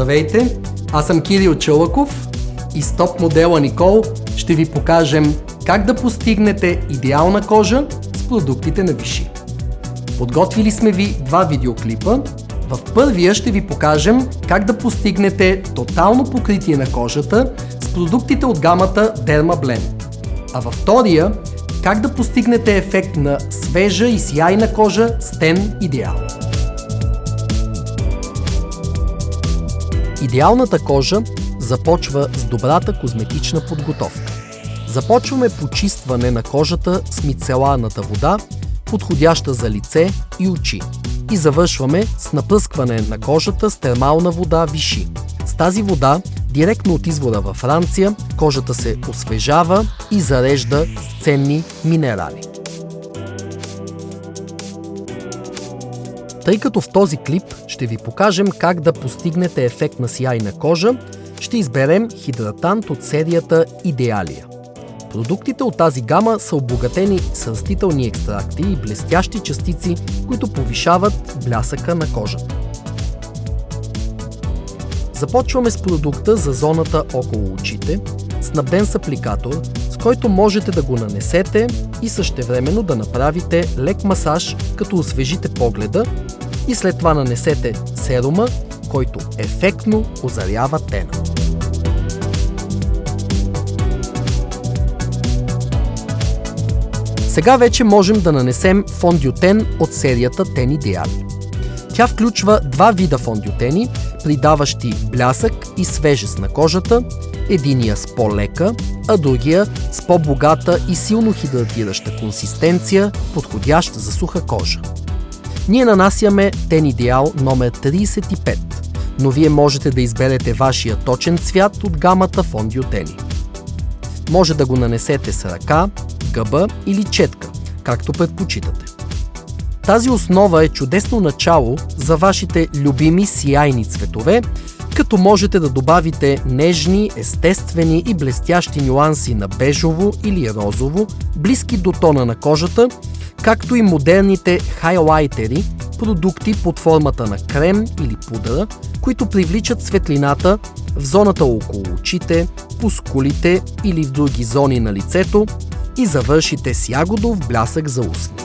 Здравейте, аз съм Кирил Чалъков и с топ модела Никол ще ви покажем как да постигнете идеална кожа с продуктите на Vichy. Подготвили сме ви два видеоклипа. В първия ще ви покажем как да постигнете тотално покритие на кожата с продуктите от гамата Dermablend. А във втория как да постигнете ефект на свежа и сияйна кожа с Ten Ideal. Идеалната кожа започва с добрата козметична подготовка. Започваме почистване на кожата с мицеларната вода, подходяща за лице и очи. И завършваме с напръскване на кожата с термална вода Vichy. С тази вода, директно от извора във Франция, кожата се освежава и зарежда с ценни минерали. Тъй като в този клип ще ви покажем как да постигнете ефект на сияйна кожа, ще изберем хидратант от серията Идеалия. Продуктите от тази гама са обогатени с растителни екстракти и блестящи частици, които повишават блясъка на кожата. Започваме с продукта за зоната около очите, снабден с апликатор, с който можете да го нанесете и същевременно да направите лек масаж, като освежите погледа, и след това нанесете серума, който ефектно озарява тена. Сега вече можем да нанесем фондютен от серията Ten Ideal. Тя включва два вида фондютени, придаващи блясък и свежест на кожата, единия с по-лека, а другия с по-богата и силно хидратираща консистенция, подходящ за суха кожа. Ние нанасяме Ten Ideal номер 35, но вие можете да изберете вашия точен цвят от гамата фондютени. Може да го нанесете с ръка, гъба или четка, както предпочитате. Тази основа е чудесно начало за вашите любими сияйни цветове, като можете да добавите нежни, естествени и блестящи нюанси на бежово или розово, близки до тона на кожата, както и модерните хайлайтери, продукти под формата на крем или пудра, които привличат светлината в зоната около очите, по скулите или в други зони на лицето, и завършите с ягодов блясък за устни.